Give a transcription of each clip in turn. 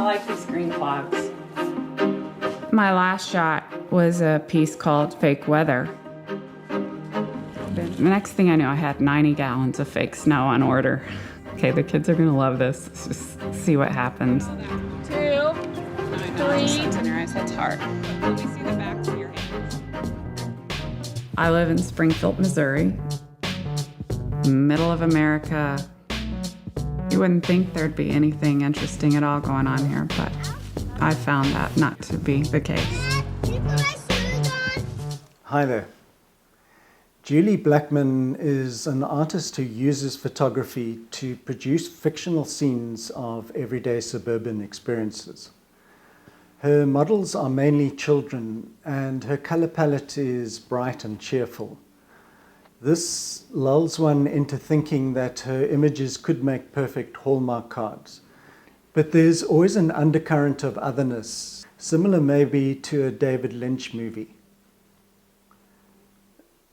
like these green clouds. My last shot was a piece called Fake Weather. The next thing I knew, I had 90 gallons of fake snow on order. Okay, the kids are gonna love this. Let's just see what happens. 2, 3. In your eyes, that's hard. Let me see the backs of your hands. I live in Springfield, Missouri, middle of America. You wouldn't think there'd be anything interesting at all going on here, but I found that not to be the case. Hi there. Julie Blackmon is an artist who uses photography to produce fictional scenes of everyday suburban experiences. Her models are mainly children, and her color palette is bright and cheerful. This lulls one into thinking that her images could make perfect hallmark cards. But there's always an undercurrent of otherness, similar maybe to a David Lynch movie.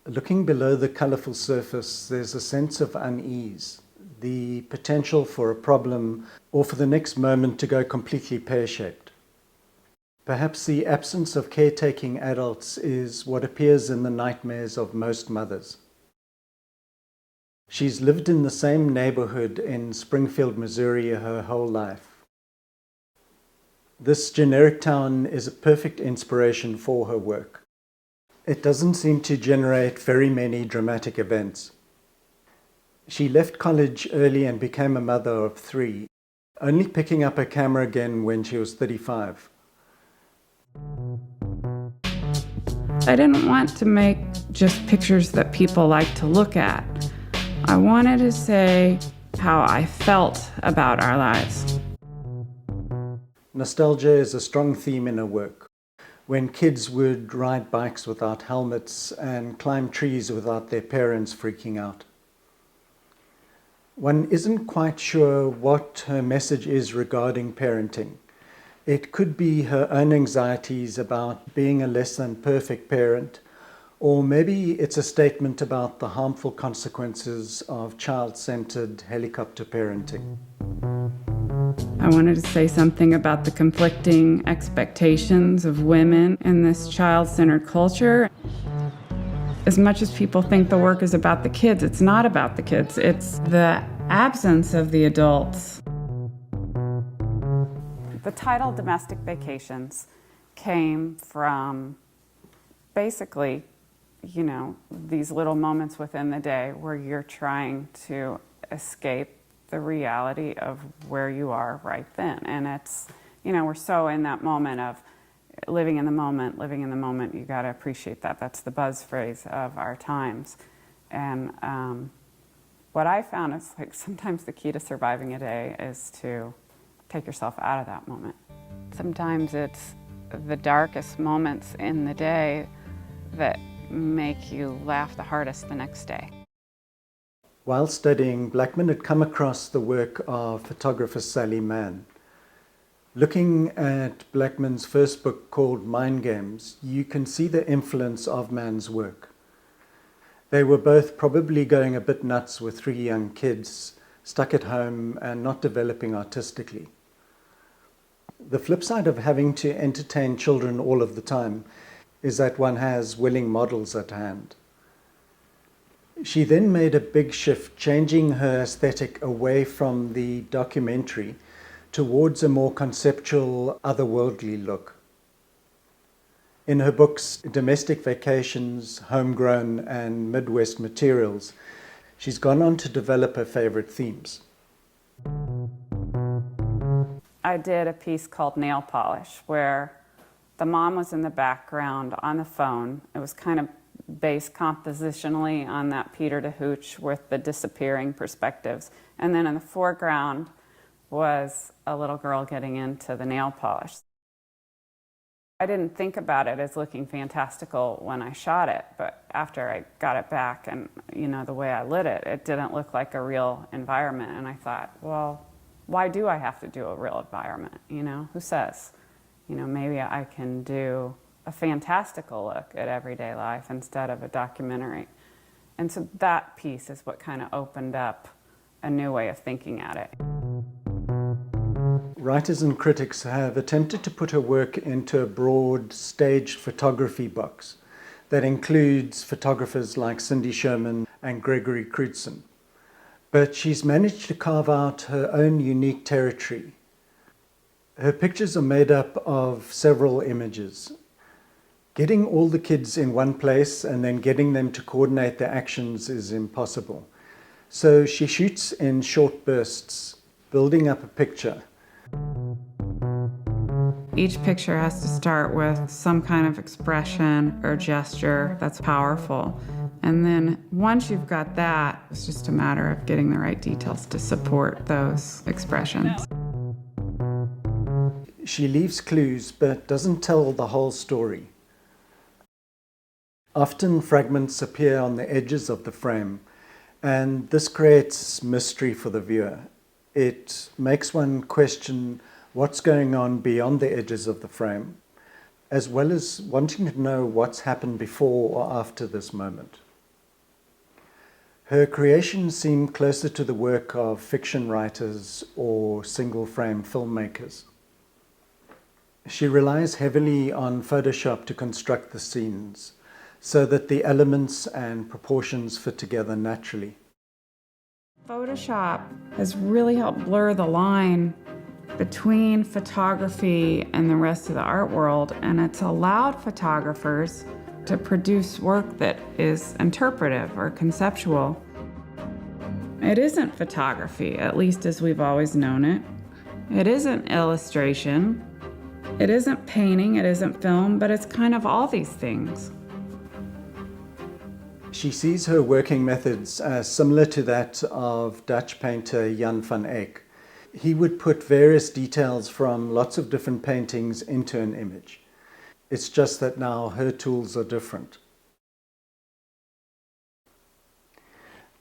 Looking below the colorful surface, there's a sense of unease, the potential for a problem or for the next moment to go completely pear-shaped. Perhaps the absence of caretaking adults is what appears in the nightmares of most mothers. She's lived in the same neighborhood in Springfield, Missouri her whole life. This generic town is a perfect inspiration for her work. It doesn't seem to generate very many dramatic events. She left college early and became a mother of 3, only picking up a camera again when she was 35. I didn't want to make just pictures that people like to look at. I wanted to say how I felt about our lives. Nostalgia is a strong theme in her work. When kids would ride bikes without helmets and climb trees without their parents freaking out. One isn't quite sure what her message is regarding parenting. It could be her own anxieties about being a less than perfect parent, or maybe it's a statement about the harmful consequences of child-centered helicopter parenting. I wanted to say something about the conflicting expectations of women in this child-centered culture. As much as people think the work is about the kids, it's not about the kids. It's the absence of the adults. The title Domestic Vacations came from basically, these little moments within the day where you're trying to escape the reality of where you are right then. And it's, we're so in that moment of living in the moment. You got to appreciate that. That's the buzz phrase of our times. And what I found is sometimes the key to surviving a day is to take yourself out of that moment. Sometimes it's the darkest moments in the day that make you laugh the hardest the next day. While studying, Blackmon had come across the work of photographer Sally Mann. Looking at Blackmon's first book called Mind Games, you can see the influence of Mann's work. They were both probably going a bit nuts with 3 young kids, stuck at home and not developing artistically. The flip side of having to entertain children all of the time is that one has willing models at hand. She then made a big shift, changing her aesthetic away from the documentary towards a more conceptual, otherworldly look. In her books, Domestic Vacations, Homegrown, and Midwest Materials, she's gone on to develop her favorite themes. I did a piece called Nail Polish, where the mom was in the background on the phone. It was kind of based compositionally on that Peter to Hooch with the disappearing perspectives. And then in the foreground was a little girl getting into the nail polish. I didn't think about it as looking fantastical when I shot it, but after I got it back and the way I lit it, it didn't look like a real environment. And I thought, well, why do I have to do a real environment? Who says? Maybe I can do a fantastical look at everyday life instead of a documentary. And so that piece is what kind of opened up a new way of thinking at it. writers and critics have attempted to put her work into a broad staged photography box that includes photographers like Cindy Sherman and Gregory Crutzen. But she's managed to carve out her own unique territory. Her pictures are made up of several images. Getting all the kids in one place and then getting them to coordinate their actions is impossible. So she shoots in short bursts, building up a picture. Each picture has to start with some kind of expression or gesture that's powerful. And then once you've got that, it's just a matter of getting the right details to support those expressions. She leaves clues but doesn't tell the whole story. Often fragments appear on the edges of the frame, and this creates mystery for the viewer. It makes one question what's going on beyond the edges of the frame, as well as wanting to know what's happened before or after this moment. Her creations seem closer to the work of fiction writers or single-frame filmmakers. She relies heavily on Photoshop to construct the scenes, so that the elements and proportions fit together naturally. Photoshop has really helped blur the line between photography and the rest of the art world, and it's allowed photographers to produce work that is interpretive or conceptual. It isn't photography, at least as we've always known it. It isn't illustration. It isn't painting, it isn't film, but it's kind of all these things. She sees her working methods as similar to that of Dutch painter Jan van Eyck. He would put various details from lots of different paintings into an image. It's just that now her tools are different.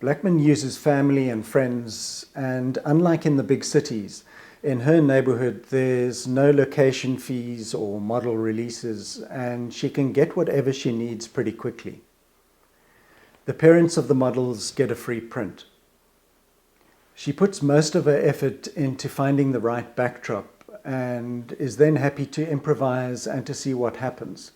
Blackmon uses family and friends, and unlike in the big cities, in her neighborhood there's no location fees or model releases, and she can get whatever she needs pretty quickly. The parents of the models get a free print. She puts most of her effort into finding the right backdrop and is then happy to improvise and to see what happens.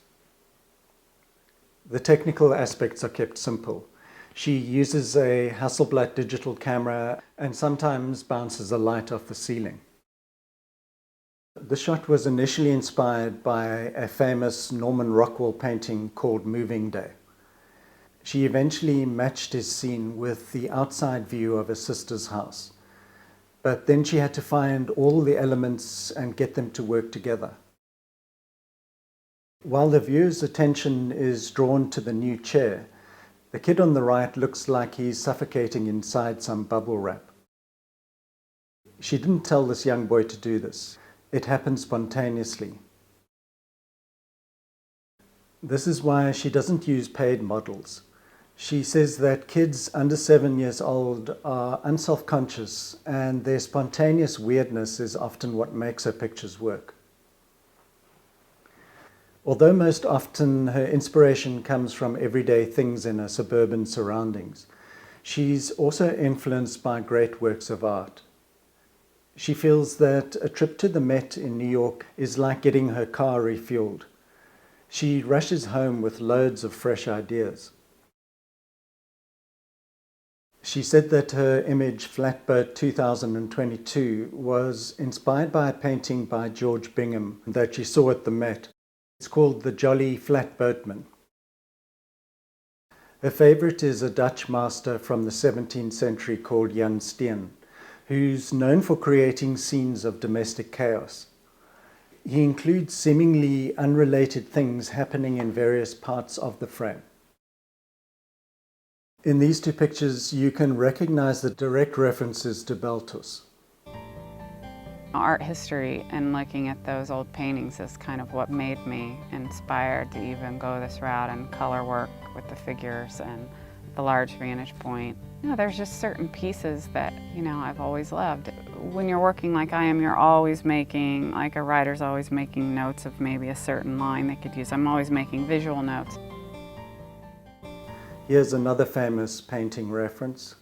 The technical aspects are kept simple. She uses a Hasselblad digital camera and sometimes bounces a light off the ceiling. The shot was initially inspired by a famous Norman Rockwell painting called Moving Day. She eventually matched his scene with the outside view of her sister's house. But then she had to find all the elements and get them to work together. While the viewer's attention is drawn to the new chair, the kid on the right looks like he's suffocating inside some bubble wrap. She didn't tell this young boy to do this. It happened spontaneously. This is why she doesn't use paid models. She says that kids under 7 years old are unselfconscious, and their spontaneous weirdness is often what makes her pictures work. Although most often her inspiration comes from everyday things in her suburban surroundings, she's also influenced by great works of art. She feels that a trip to the Met in New York is like getting her car refueled. She rushes home with loads of fresh ideas. She said that her image Flatboat 2022 was inspired by a painting by George Bingham that she saw at the Met. It's called The Jolly Flatboatman. Her favorite is a Dutch master from the 17th century called Jan Steen, who's known for creating scenes of domestic chaos. He includes seemingly unrelated things happening in various parts of the frame. In these two pictures, you can recognize the direct references to Balthus. Art history and looking at those old paintings is kind of what made me inspired to even go this route and color work with the figures and the large vantage point. You know, there's just certain pieces that, I've always loved. When you're working like I am, you're always making, like a writer's always making notes of maybe a certain line they could use. I'm always making visual notes. Here's another famous painting reference.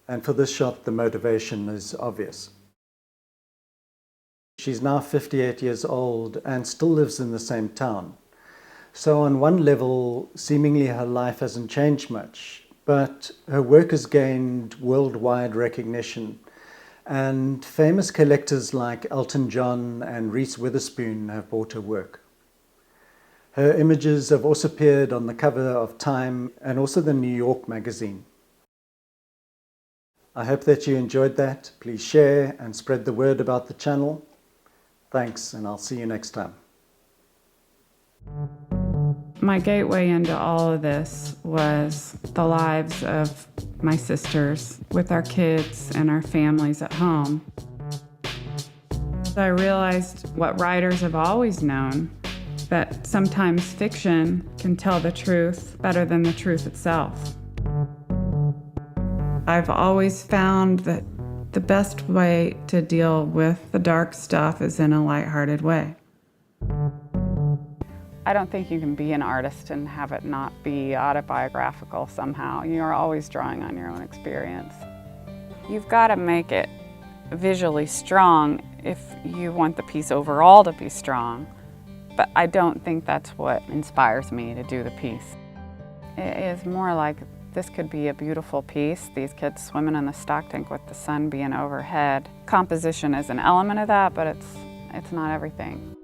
And for this shot, the motivation is obvious. She's now 58 years old and still lives in the same town. So on one level, seemingly her life hasn't changed much, but her work has gained worldwide recognition, and famous collectors like Elton John and Reese Witherspoon have bought her work. Her images have also appeared on the cover of Time and also the New York magazine. I hope that you enjoyed that. Please share and spread the word about the channel. Thanks, and I'll see you next time. My gateway into all of this was the lives of my sisters with our kids and our families at home. I realized what writers have always known, that sometimes fiction can tell the truth better than the truth itself. I've always found that the best way to deal with the dark stuff is in a lighthearted way. I don't think you can be an artist and have it not be autobiographical somehow. You're always drawing on your own experience. You've got to make it visually strong if you want the piece overall to be strong. But I don't think that's what inspires me to do the piece. It is more like this could be a beautiful piece, these kids swimming in the stock tank with the sun being overhead. Composition is an element of that, but it's not everything.